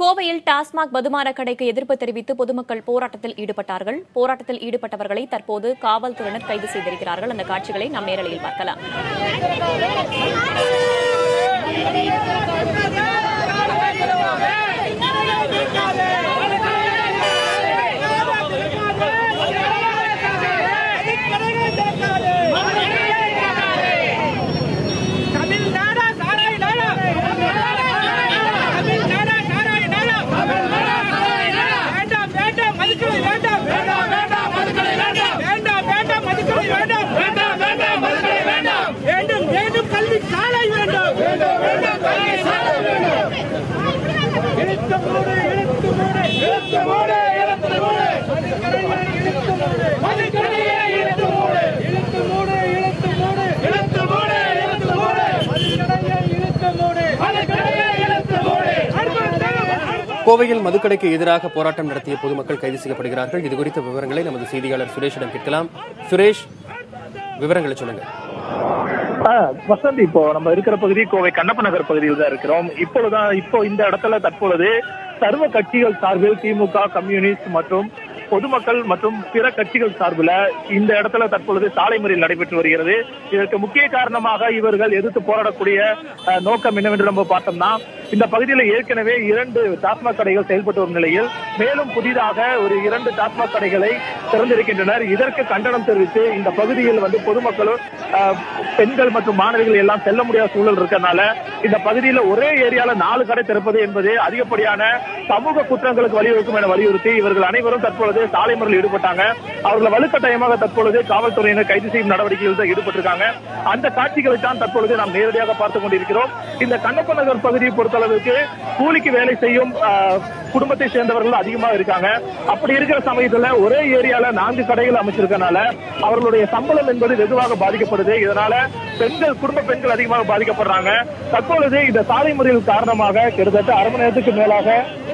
கோவையில் டாஸ்மாக் மதுபான கடைக்கு எதிர்ப்பு தெரிவித்து பொதுமக்கள் போராட்டத்தில் ஈடுபட்டார்கள். போராட்டத்தில் ஈடுபட்டவர்களை தற்போது காவல்துறையினர் கைது செய்திருக்கிறார்கள். அந்த காட்சிகளை நாம் நேரலையில் பார்க்கலாம். கோவையில் மதுக்கடைக்கு எதிராக போராட்டம் நடத்திய பொதுமக்கள் கைது செய்யப்படுகிறார்கள். இதுகுறித்த விவரங்களை நமது செய்தியாளர் சுரேஷிடம் கேட்கலாம். சுரேஷ், விவரங்களை சொல்லுங்க. வசந்த், இப்போ நம்ம இருக்கிற பகுதி கோவை கண்ணப்ப நகர் பகுதியில் தான் இருக்கிறோம். இப்போ இந்த இடத்துல தற்பொழுது சர்வ கட்சிகள் சார்பில் திமுக, கம்யூனிஸ்ட் மற்றும் பொதுமக்கள் மற்றும் பிற கட்சிகள் சார்பில் இந்த இடத்துல தற்பொழுது சாலை மறியல் நடைபெற்று வருகிறது. இதற்கு முக்கிய காரணமாக இவர்கள் எதிர்த்து போராடக்கூடிய நோக்கம் என்னவென்று நம்ம பார்த்தோம்னா, இந்த பகுதியில் ஏற்கனவே 2 டாஸ்மாக் கடைகள் செயல்பட்டு வரும் நிலையில் மேலும் புதிதாக ஒரு 2 டாஸ்மாக் கடைகளை திறந்திருக்கின்றனர். இதற்கு கண்டனம் தெரிவித்து இந்த பகுதியில் பொதுமக்களும் பெண்கள் மற்றும் மாணவிகள் எல்லாம் செல்ல முடியாத சூழல் இருக்கனால இந்த பகுதியில் ஒரே ஏரியால 4 கடை திறப்பது என்பது அதிகப்படியான சமூக குற்றங்களுக்கு வழிவகுக்கும் என வலியுறுத்தி இவர்கள் அனைவரும் தற்பொழுது சாலை மறியலில் ஈடுபட்டாங்க. அவர்கள் வலுக்கட்டாயமாக தற்பொழுது காவல்துறையினர் கைது செய்யும் நடவடிக்கையில் தான் ஈடுபட்டிருக்காங்க. அந்த காட்சிகளை தான் தற்பொழுது நாம் நேரடியாக பார்த்துக் கொண்டிருக்கிறோம். இந்த கண்ணப்ப நகர் பகுதியை பொறுத்தளவுக்கு கூலிக்கு வேலை செய்யும் குடும்பத்தை சேர்ந்தவர்கள் அதிகமாக இருக்காங்க. அப்படி இருக்கிற சமயத்துல ஒரே ஏரியால 4 கடைகள் அமைச்சிருக்கனால அவர்களுடைய சம்பளம் என்பது வெகுவாக பாதிக்கப்படுது. இதனால குடும்ப பெண்கள் அதிகமாக பாதிக்கப்படுறாங்க. தற்பொழுது இந்த சாலை மறியல் காரணமாக கிட்டத்தட்ட அரை மணி நேரத்துக்கு மேலாக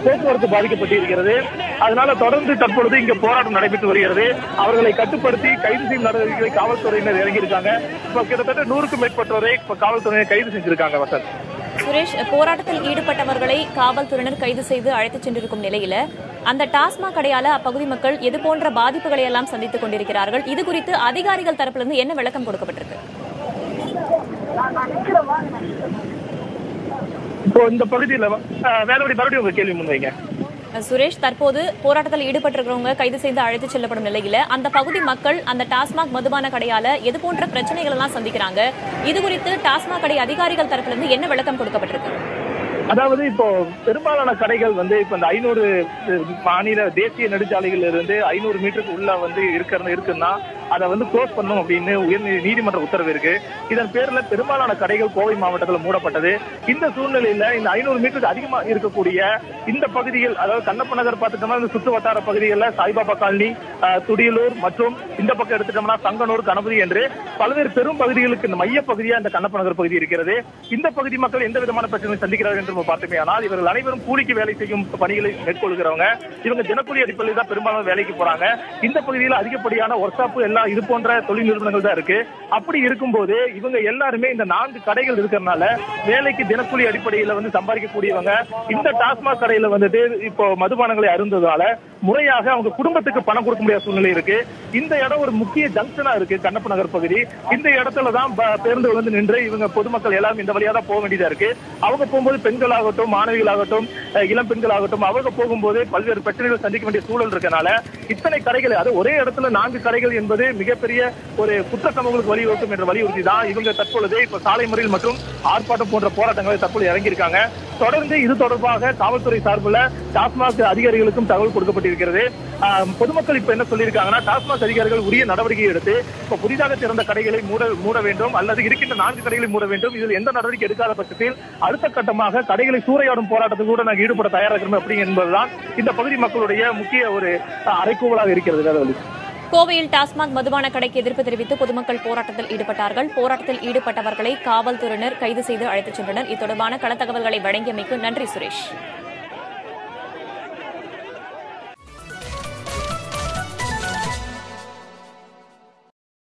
போக்குவரத்து பாதிக்கப்பட்டிருக்கிறது. அதனால தொடர்ந்து தற்பொழுது இங்க போராட்டம் நடைபெற்று வருகிறது. அவர்களை கட்டுப்படுத்தி கைது செய்யும் நடவடிக்கைகளை காவல்துறையினர் இறங்கியிருக்காங்க. இப்ப கிட்டத்தட்ட 100க்கும் மேற்பட்டவரை காவல்துறையினர் கைது செஞ்சிருக்காங்க. வசந்த், சுரேஷ், போராட்டத்தில் ஈடுபட்டவர்களை காவல்துறையினர் கைது செய்து அழைத்துச் சென்றிருக்கும் நிலையில அந்த டாஸ்மாக் கடையால அப்பகுதி மக்கள் எது போன்ற பாதிப்புகளை எல்லாம் சந்தித்துக் கொண்டிருக்கிறார்கள்? இது குறித்து அதிகாரிகள் தரப்பிலிருந்து என்ன விளக்கம் கொடுக்கப்பட்டிருக்கு? இப்போ இந்த பகுதியில் வேலைப்படி மறுபடியும் உங்க கேள்வி முன்வைங்க. சுரேஷ், தற்போது போராட்டத்தில் ஈடுபட்டிருக்கிறவங்க கைது செய்து அழைத்துச் செல்லப்படும் நிலையில அந்த பகுதி மக்கள் அந்த டாஸ்மாக் மதுபான கடையால எது போன்ற பிரச்சனைகள் எல்லாம் சந்திக்கிறாங்க? இது குறித்து டாஸ்மாக் கடை அதிகாரிகள் தரப்பிலிருந்து என்ன விளக்கம் கொடுக்கப்பட்டிருக்கு? அதாவது இப்போ பெரும்பாலான கடைகள் இப்ப இந்த 500 மாநில தேசிய நெடுஞ்சாலைகள் இருந்து 500 மீட்டருக்கு உள்ள இருக்குன்னா அதை க்ளோஸ் பண்ணணும் அப்படின்னு உயர் நீதிமன்ற உத்தரவு இருக்கு. இதன் பேர்ல பெரும்பாலான கடைகள் கோவை மாவட்டத்தில் மூடப்பட்டது. இந்த சூழ்நிலையில இந்த 500 மீட்டருக்கு அதிகமாக இருக்கக்கூடிய இந்த பகுதிகள், அதாவது கண்ணப்ப நகர் பார்த்துட்டோம்னா இந்த சுற்று வட்டார பகுதிகளில் சாய்பாபா காலனி, துடியலூர் மற்றும் இந்த பக்கம் எடுத்துட்டோம்னா சங்கனூர், கணபதி என்று பல்வேறு பெரும் பகுதிகளுக்கு இந்த மைய பகுதியா இந்த கண்ணப்ப நகர் பகுதி இருக்கிறது. இந்த பகுதி மக்கள் எந்த விதமான பிரச்சனை சந்திக்கிறார்கள் என்று பார்த்தோமே ஆனால் இவர்கள் அனைவரும் கூலிக்கு வேலை செய்யும் பணிகளை மேற்கொள்கிறவங்க. இவங்க தினக்கூலி அடிப்படையில் தான் பெரும்பாலும் வேலைக்கு போறாங்க. இந்த பகுதியில் அதிகப்படியான ஒர்க் ஷாப் எல்லாம் இது போன்ற தொழில் நிறுவனங்கள் தான் இருக்கு. அப்படி இருக்கும்போது இவங்க எல்லாருமே இந்த 4 கடைகள் இருக்கிறதுனால வேலைக்கு தினக்கூலி அடிப்படையில் சம்பாதிக்கக்கூடியவங்க இந்த டாஸ்மாக் கடையில இப்போ மதுபானங்களை அருந்ததால முறையாக அவங்க குடும்பத்துக்கு பணம் கொடுக்க முடியாத சூழ்நிலை இருக்கு. இந்த இடம் ஒரு முக்கிய ஜங்ஷனா இருக்கு கண்ணப்ப நகர் பகுதி. இந்த இடத்துல தான் பேருந்துகள் நின்று இவங்க பொதுமக்கள் எல்லாரும் இந்த வழியா தான் போக வேண்டியதா இருக்கு. அவங்க போகும்போது பெண்களாகட்டும், மாணவிகளாகட்டும், இளம் பெண்களாகட்டும் அவங்க போகும்போது பல்வேறு பிரச்சனைகள் சந்திக்க வேண்டிய சூழல் இருக்கனால இத்தனை கடைகள், அது ஒரே இடத்துல 4 கடைகள் என்பது மிகப்பெரிய ஒரு குற்ற சமூகங்களுக்கு வழிவகுக்கும் என்ற வலியுறுத்தி தான் இவங்க தற்பொழுது இப்ப சாலை மறியல் மற்றும் ஆர்ப்பாட்டம் போன்ற போராட்டங்களை தற்போது இறங்கியிருக்காங்க. தொடர்ந்து இது தொடர்பாக காவல்துறை சார்பில் டாஸ்மாக் அதிகாரிகளுக்கும் தகவல் கொடுக்கப்பட்டிருக்கிறது. பொதுமக்கள் இப்ப என்ன சொல்லியிருக்காங்கன்னா, டாஸ்மாக் அதிகாரிகள் உரிய நடவடிக்கை எடுத்து இப்ப புதிதாக திறந்த கடைகளை மூட வேண்டும் அல்லது இருக்கின்ற 4 கடைகளை மூட வேண்டும். இதில் எந்த நடவடிக்கை எடுக்காத பட்சத்தில் அடுத்த கட்டமாக கடைகளை சூறையாடும் போராட்டத்தில் கூட நாங்கள் ஈடுபட தயாராகிறோம் அப்படி என்பதுதான் இந்த பகுதி மக்களுடைய முக்கிய ஒரு அறைகூவலாக இருக்கிறது. கோவையில் டாஸ்மாக் மதுபான கடைக்கு எதிர்ப்பு தெரிவித்து பொதுமக்கள் போராட்டத்தில் ஈடுபட்டார்கள். போராட்டத்தில் ஈடுபட்டவர்களை காவல்துறையினர் கைது செய்து அழைத்துச் சென்றனர். இது தொடர்பான கள தகவல்களை வழங்கியமைக்கு நன்றி சுரேஷ்.